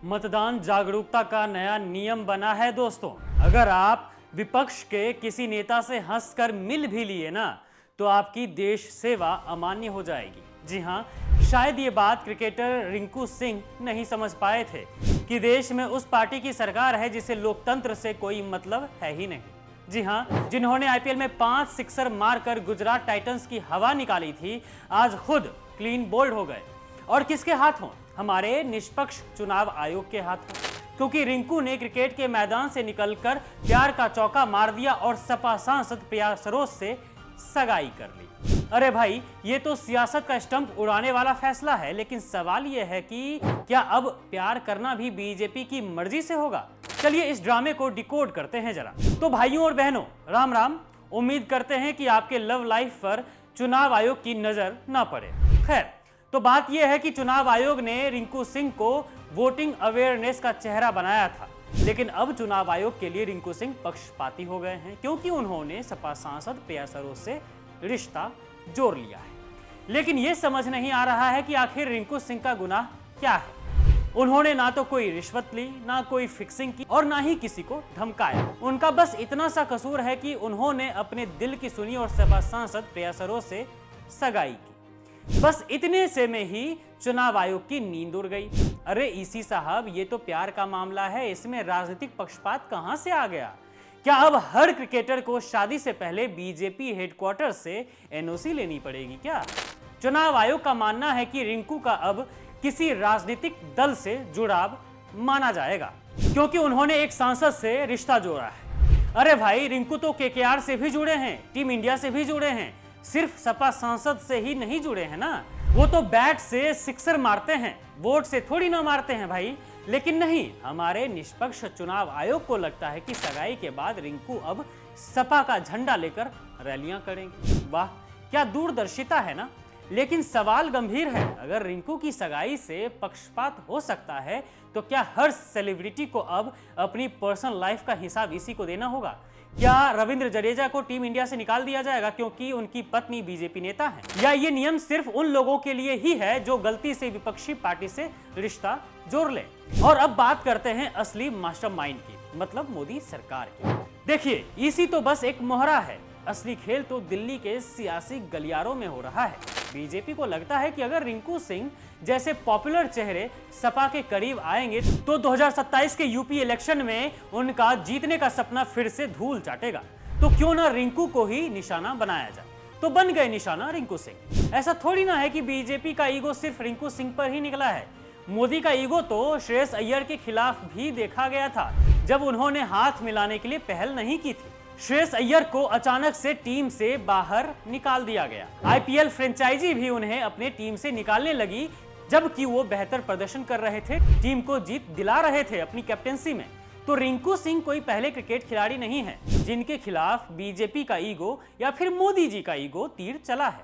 मतदान जागरूकता का नया नियम बना है दोस्तों। अगर आप विपक्ष के किसी नेता से हंसकर मिल भी लिए ना, तो आपकी देश सेवा अमान्य हो जाएगी। जी हाँ, शायद ये बात क्रिकेटर रिंकू सिंह नहीं समझ पाए थे कि देश में उस पार्टी की सरकार है जिसे लोकतंत्र से कोई मतलब है ही नहीं। जी हाँ, जिन्होंने आईपीएल में 5 सिक्सर मारकर गुजरात टाइटंस की हवा निकाली थी, आज खुद क्लीन बोल्ड हो गए। और किसके हाथों? हमारे निष्पक्ष चुनाव आयोग के हाथों। क्योंकि रिंकू ने क्रिकेट के मैदान से निकलकर प्यार का चौका मार दिया और सपा सांसद प्रिया सरोज से सगाई कर ली। अरे भाई, ये तो सियासत का स्टंप उड़ाने वाला फैसला है, लेकिन सवाल यह है कि क्या अब प्यार करना भी बीजेपी की मर्जी से होगा? चलिए इस ड्रामे को डिकोड करते हैं जरा। तो भाइयों और बहनों, राम राम। उम्मीद करते हैं कि आपके लव लाइफ पर चुनाव आयोग की नजर ना पड़े। खैर, तो बात यह है कि चुनाव आयोग ने रिंकू सिंह को वोटिंग अवेयरनेस का चेहरा बनाया था, लेकिन अब चुनाव आयोग के लिए रिंकू सिंह पक्षपाती हो गए हैं, क्योंकि उन्होंने सपा सांसद प्रिया सरोज से रिश्ता जोड़ लिया है। लेकिन यह समझ नहीं आ रहा है कि आखिर रिंकू सिंह का गुनाह क्या है। उन्होंने ना तो कोई रिश्वत ली, ना कोई फिक्सिंग की और ना ही किसी को धमकाया। उनका बस इतना सा कसूर है कि उन्होंने अपने दिल की सुनी और सपा सांसद प्रिया सरोज से सगाई की। बस इतने से में ही चुनाव आयोग की नींद उड़ गई। अरे ईसी साहब, ये तो प्यार का मामला है, इसमें राजनीतिक पक्षपात कहां से आ गया? क्या अब हर क्रिकेटर को शादी से पहले बीजेपी हेडक्वार्टर से एनओसी लेनी पड़ेगी क्या? चुनाव आयोग का मानना है कि रिंकू का अब किसी राजनीतिक दल से जुड़ाव माना जाएगा, क्योंकि उन्होंने एक सांसद से रिश्ता जोड़ा है। अरे भाई, रिंकू तो केकेआर से भी जुड़े हैं, टीम इंडिया से भी जुड़े हैं, सिर्फ सपा सांसद से ही नहीं जुड़े हैं ना। वो तो बैट से सिक्सर मारते हैं, वोट से थोड़ी ना मारते हैं भाई। लेकिन नहीं, हमारे निष्पक्ष चुनाव आयोग को लगता है कि सगाई के बाद रिंकू अब सपा का झंडा लेकर रैलियां करेंगे। वाह, क्या दूरदर्शिता है ना। लेकिन सवाल गंभीर है, अगर रिंकू की सगाई से पक्षपात हो सकता है, तो क्या हर सेलिब्रिटी को अब अपनी पर्सनल लाइफ का हिसाब इसी को देना होगा? क्या रविंद्र जडेजा को टीम इंडिया से निकाल दिया जाएगा क्योंकि उनकी पत्नी बीजेपी नेता है? या ये नियम सिर्फ उन लोगों के लिए ही है जो गलती से विपक्षी पार्टी से रिश्ता जोड़ ले? और अब बात करते हैं असली मास्टरमाइंड की, मतलब मोदी सरकार की। देखिए, ईसी तो बस एक मोहरा है, असली खेल तो दिल्ली के सियासी गलियारों में हो रहा है। बीजेपी को लगता है कि अगर रिंकू सिंह जैसे पॉपुलर चेहरे सपा के करीब आएंगे तो 2027 के यूपी इलेक्शन में उनका जीतने का सपना फिर से धूल चाटेगा। तो क्यों ना रिंकू को ही निशाना बनाया जाए? तो बन गए निशाना रिंकू सिंह। ऐसा थोड़ी ना है कि बीजेपी का ईगो सिर्फ रिंकू सिंह पर ही निकला है। मोदी का ईगो तो श्रेयस अय्यर के खिलाफ भी देखा गया था, जब उन्होंने हाथ मिलाने के लिए पहल नहीं की थी। श्रेयस अय्यर को अचानक से टीम से बाहर निकाल दिया गया। आईपीएल फ्रेंचाइजी भी उन्हें अपने टीम से निकालने लगी, जबकि वो बेहतर प्रदर्शन कर रहे थे, टीम को जीत दिला रहे थे अपनी कैप्टेंसी में। तो रिंकू सिंह कोई पहले क्रिकेट खिलाड़ी नहीं है जिनके खिलाफ बीजेपी का ईगो या फिर मोदी जी का ईगो तीर चला है।